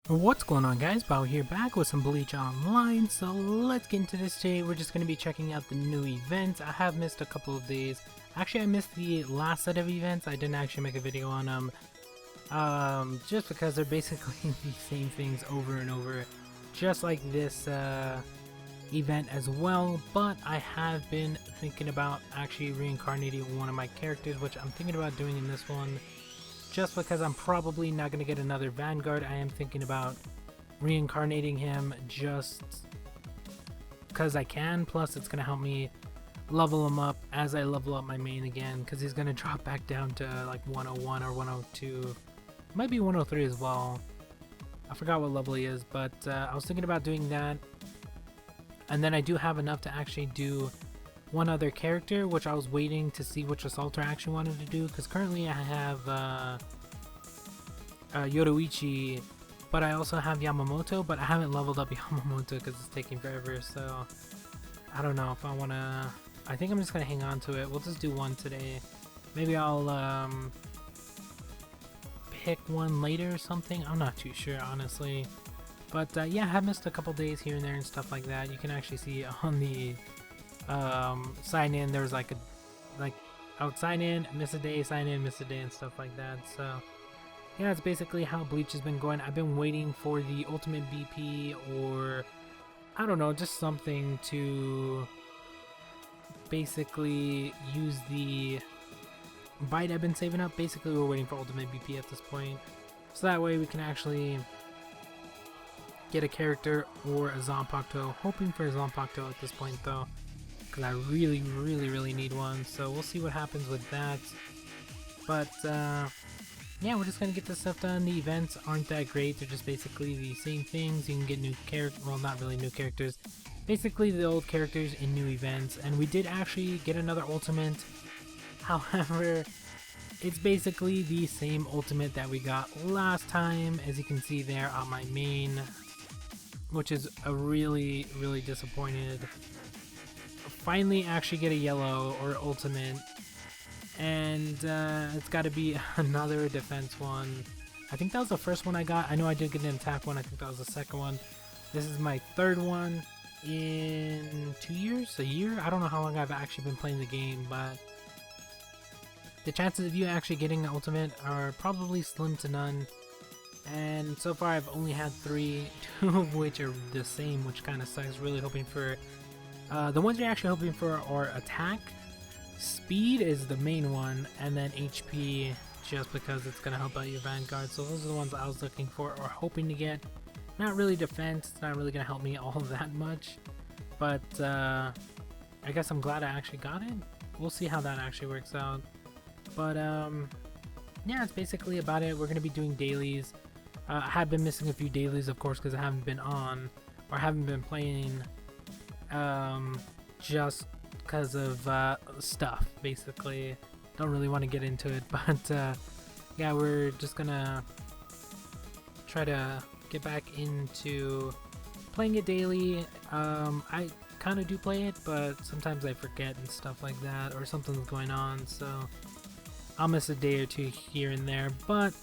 What's going on, guys? Bao here, back with some Bleach Online. So let's get into this today. We're just going to be checking out the new events. I have missed a couple of days. Actually, I missed the last set of events. I didn't actually make a video on them, just because they're basically the same things over and over, just like this event as well. But I have been thinking about actually reincarnating one of my characters, which I'm thinking about doing in this one. Just because I'm probably not going to get another Vanguard, I am thinking about reincarnating him just because I can. Plus, it's going to help me level him up as I level up my main again, because he's going to drop back down to like 101 or 102. Might be 103 as well. I forgot what level he is, but I was thinking about doing that. And then I do have enough to actually do one other character, which I was waiting to see which assaulter I actually wanted to do, because currently I have Yoruichi, but I also have Yamamoto, but I haven't leveled up Yamamoto because it's taking forever. So I don't know if I want to. I think I'm just gonna hang on to it. We'll just do one today. Maybe I'll pick one later or something. I'm not too sure, honestly, but yeah, I have missed a couple days here and there and stuff like that. You can actually see on the sign in, there was like I would sign in, miss a day, sign in, miss a day, and stuff like that. So yeah, it's basically how Bleach has been going. I've been waiting for the ultimate BP, or I don't know, just something to basically use the bite I've been saving up. Basically, we're waiting for ultimate BP at this point, so that way we can actually get a character or a Zanpakuto. Hoping for a Zanpakuto at this point though, because I really need one. So we'll see what happens with that. But yeah, we're just gonna get this stuff done. The events aren't that great. They're just basically the same things. You can get new characters, well, not really new characters, basically the old characters in new events. And we did actually get another ultimate. However, it's basically the same ultimate that we got last time, as you can see there on my main, which is a really disappointed. Finally actually get a yellow or ultimate, and it's got to be another defense one. I think that was the first one I got. I know I did get an attack one. I think that was the second one. This is my third one in 2 years, a year. I don't know how long I've actually been playing the game, but the chances of you actually getting an ultimate are probably slim to none. And so far I've only had 3, 2 of which are the same, which kind of sucks. Really hoping for the ones you're actually hoping for are attack, speed is the main one, and then HP, just because it's going to help out your Vanguard. So those are the ones I was looking for or hoping to get. Not really defense, it's not really going to help me all that much, but I guess I'm glad I actually got it. We'll see how that actually works out. But yeah, it's basically about it. We're going to be doing dailies. I have been missing a few dailies, of course, because I haven't been on or haven't been playing, just because of stuff. Basically, don't really want to get into it, but yeah, we're just gonna try to get back into playing it daily. I kind of do play it, but sometimes I forget and stuff like that, or something's going on, so I'll miss a day or two here and there. But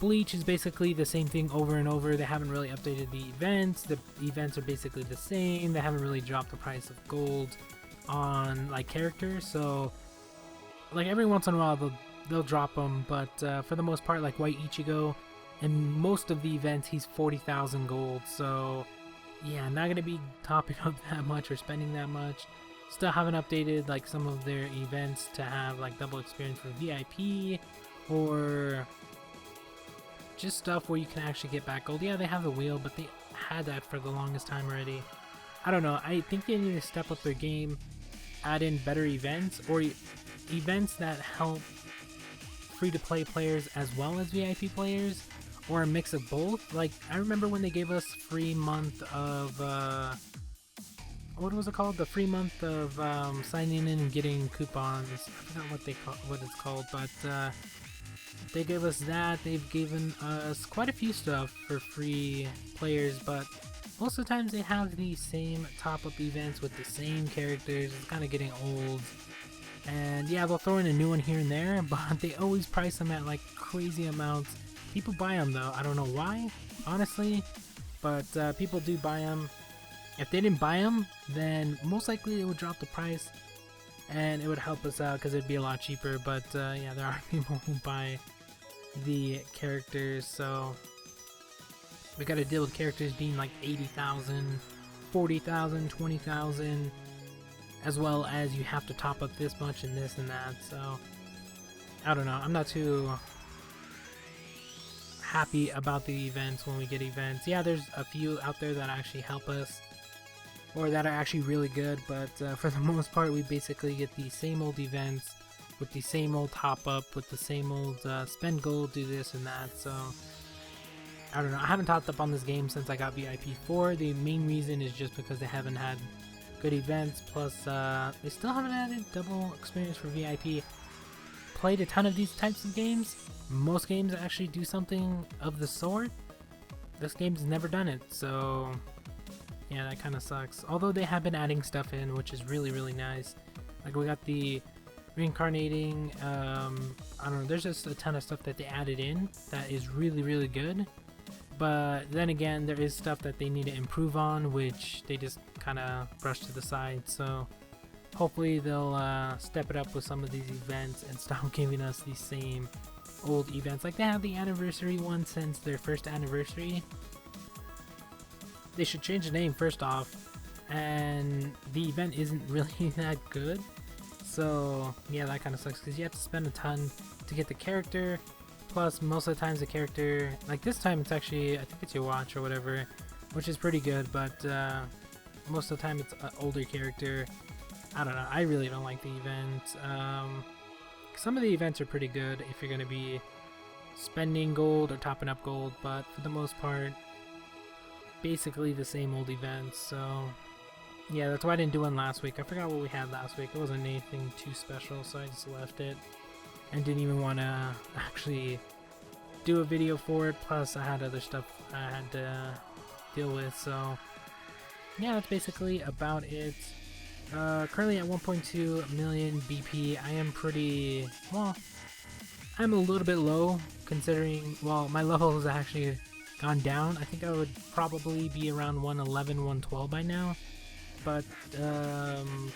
Bleach is basically the same thing over and over. They haven't really updated the events. The events are basically the same. They haven't really dropped the price of gold on like characters. So like every once in a while they'll drop them, but for the most part, like White Ichigo, in most of the events he's 40,000 gold. So yeah, not gonna be topping up that much or spending that much. Still haven't updated like some of their events to have like double experience for VIP, or just stuff where you can actually get back gold. Yeah, they have the wheel, but they had that for the longest time already. I don't know. I think they need to step up their game, add in better events, or events that help free-to-play players as well as VIP players, or a mix of both. Like, I remember when they gave us free month of what was it called? The free month of signing in and getting coupons. I forgot what it's called, but they gave us that. They've given us quite a few stuff for free players, but most of the times they have the same top-up events with the same characters. It's kind of getting old. And yeah, they'll throw in a new one here and there, but they always price them at like crazy amounts People buy them though. I don't know why, honestly, but people do buy them. If they didn't buy them, then most likely it would drop the price, and it would help us out because it'd be a lot cheaper. But yeah, there are people who buy the characters, so we got to deal with characters being like 80,000, 40,000, 20,000, as well as you have to top up this much and this and that. So I don't know. I'm not too happy about the events when we get events. Yeah, there's a few out there that actually help us, or that are actually really good, but for the most part we basically get the same old events with the same old top up, with the same old spend gold, do this and that. So I don't know. I haven't topped up on this game since I got VIP 4. The main reason is just because they haven't had good events, plus they still haven't added double experience for VIP. Played a ton of these types of games. Most games actually do something of the sort. This game's never done it, so yeah, that kind of sucks. Although they have been adding stuff in, which is really, really nice. Like we got the reincarnating, I don't know, there's just a ton of stuff that they added in that is really, really good. But then again, there is stuff that they need to improve on, which they just kind of brush to the side. So hopefully they'll step it up with some of these events and stop giving us the same old events. Like they have the anniversary one since their first anniversary. They should change the name first off, and the event isn't really that good. So yeah, that kind of sucks because you have to spend a ton to get the character. Plus, most of the times the character, like this time it's actually, I think it's your watch or whatever, which is pretty good, but most of the time it's an older character. I don't know, I really don't like the event. Some of the events are pretty good if you're going to be spending gold or topping up gold, but for the most part, basically the same old events. So yeah, that's why I didn't do one last week. I forgot what we had last week. It wasn't anything too special, so I just left it and didn't even want to actually do a video for it. Plus I had other stuff I had to deal with, so yeah, that's basically about it. Currently at 1.2 million BP. I am pretty, well, I'm a little bit low considering, well, my level has actually gone down. I think I would probably be around 111, 112 by now. But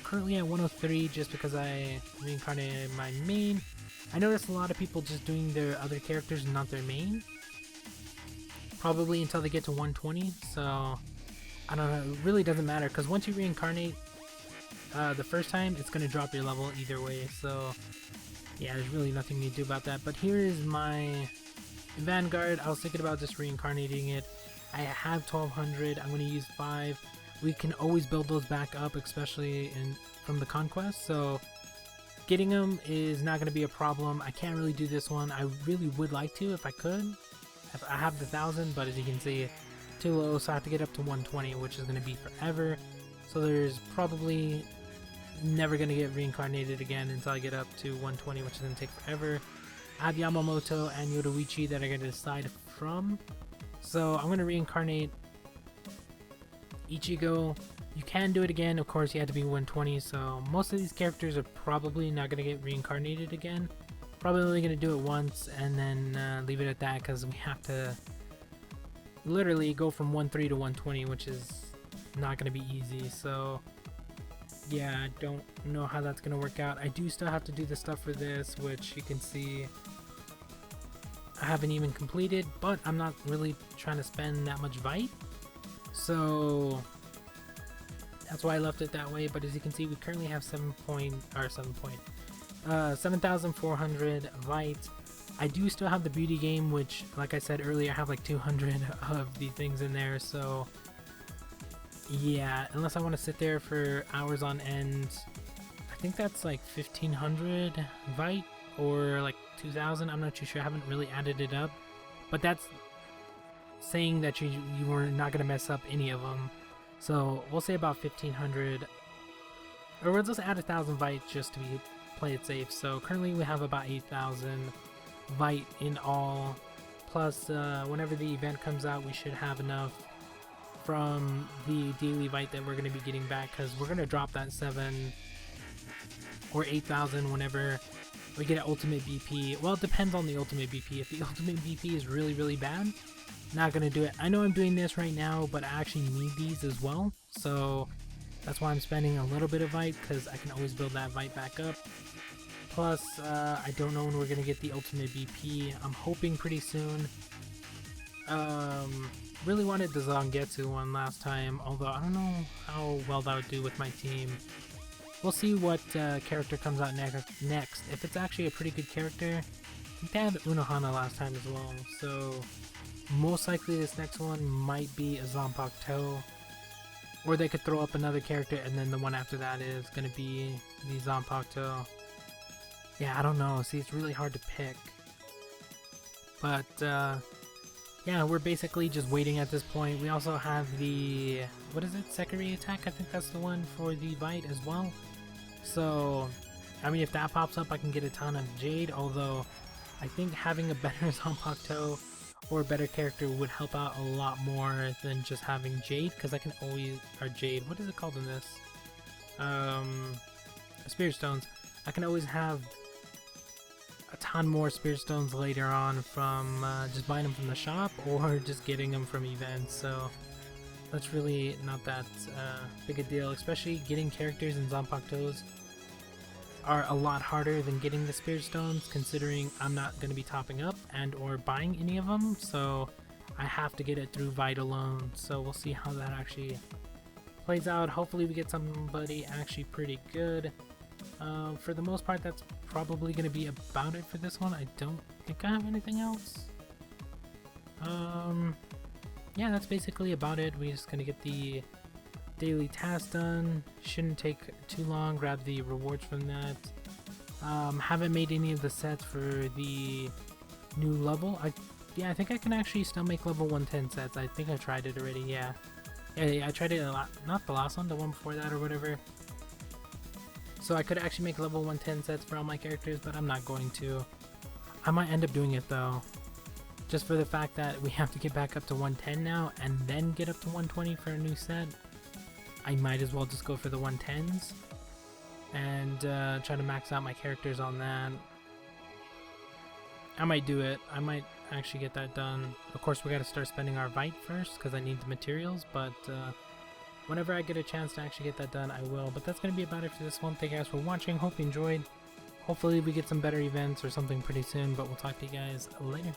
currently at 103 just because I reincarnated my main. I noticed a lot of people just doing their other characters and not their main. Probably until they get to 120, so I don't know, it really doesn't matter because once you reincarnate the first time, it's going to drop your level either way, so yeah, there's really nothing you can do about that. But here is my Vanguard. I was thinking about just reincarnating it. I have 1200, I'm going to use 5. We can always build those back up, especially from the conquest, so getting them is not going to be a problem. I can't really do this one. I really would like to if I could. I have the 1000, but as you can see, too low, so I have to get up to 120, which is going to be forever. So there's probably never going to get reincarnated again until I get up to 120, which is going to take forever. I have Yamamoto and Yoruichi that are going to decide from. So I'm going to reincarnate Ichigo. You can do it again, of course you have to be 120, so most of these characters are probably not going to get reincarnated again. Probably only going to do it once and then leave it at that because we have to literally go from 1.3 to 120, which is not going to be easy. So yeah, I don't know how that's going to work out. I do still have to do the stuff for this, which you can see I haven't even completed, but I'm not really trying to spend that much Vite. So that's why I left it that way. But as you can see, we currently have 7,400 Vite. I do still have the beauty game, which, like I said earlier, I have like 200 of the things in there. So yeah, unless I want to sit there for hours on end, I think that's like 1,500 Vite or like 2,000. I'm not too sure. I haven't really added it up, but that's saying that you were not going to mess up any of them. So we'll say about 1,500, or we'll just add 1,000 Vite just to play it safe. So currently we have about 8,000 Vite in all, plus whenever the event comes out we should have enough from the daily Vite that we're going to be getting back, because we're going to drop that 7 or 8,000 whenever we get an ultimate BP. Well, it depends on the ultimate BP. If the ultimate BP is really, really bad, not gonna do it. I know I'm doing this right now, but I actually need these as well. So that's why I'm spending a little bit of Vite, because I can always build that Vite back up. Plus, I don't know when we're gonna get the ultimate BP. I'm hoping pretty soon. Really wanted the Zangetsu one last time, although I don't know how well that would do with my team. We'll see what character comes out next. If it's actually a pretty good character, I think they had Unohana last time as well, so most likely this next one might be a Zanpakuto, or they could throw up another character and then the one after that is going to be the Zanpakuto. Yeah, I don't know. See, it's really hard to pick. But, yeah, we're basically just waiting at this point. We also have the, what is it, Sekiri attack? I think that's the one for the Vite as well. So, I mean, if that pops up, I can get a ton of Jade, although I think having a better Zanpakuto or a better character would help out a lot more than just having Jade, because I can always, or Jade, what is it called in this? Spirit Stones. I can always have a ton more Spirit Stones later on from just buying them from the shop or just getting them from events, so that's really not that big a deal. Especially getting characters in Zanpakutos are a lot harder than getting the Spirit Stones, considering I'm not going to be topping up and or buying any of them, so I have to get it through Vite alone. So we'll see how that actually plays out. Hopefully we get somebody actually pretty good. For the most part, that's probably going to be about it for this one. I don't think I have anything else. Yeah, that's basically about it. We're just going to get the daily task done. Shouldn't take too long. Grab the rewards from that. Haven't made any of the sets for the new level. I think I can actually still make level 110 sets. I think I tried it already. Yeah, I tried it a lot. Not the last one, the one before that or whatever. So I could actually make level 110 sets for all my characters, but I'm not going to. I might end up doing it though, just for the fact that we have to get back up to 110 now and then get up to 120 for a new set. I might as well just go for the 110s and try to max out my characters on that. I might do it. I might actually get that done. Of course, we got to start spending our Vite first because I need the materials, but whenever I get a chance to actually get that done, I will. But that's going to be about it for this one. Thank you guys for watching. Hope you enjoyed. Hopefully we get some better events or something pretty soon, but we'll talk to you guys later.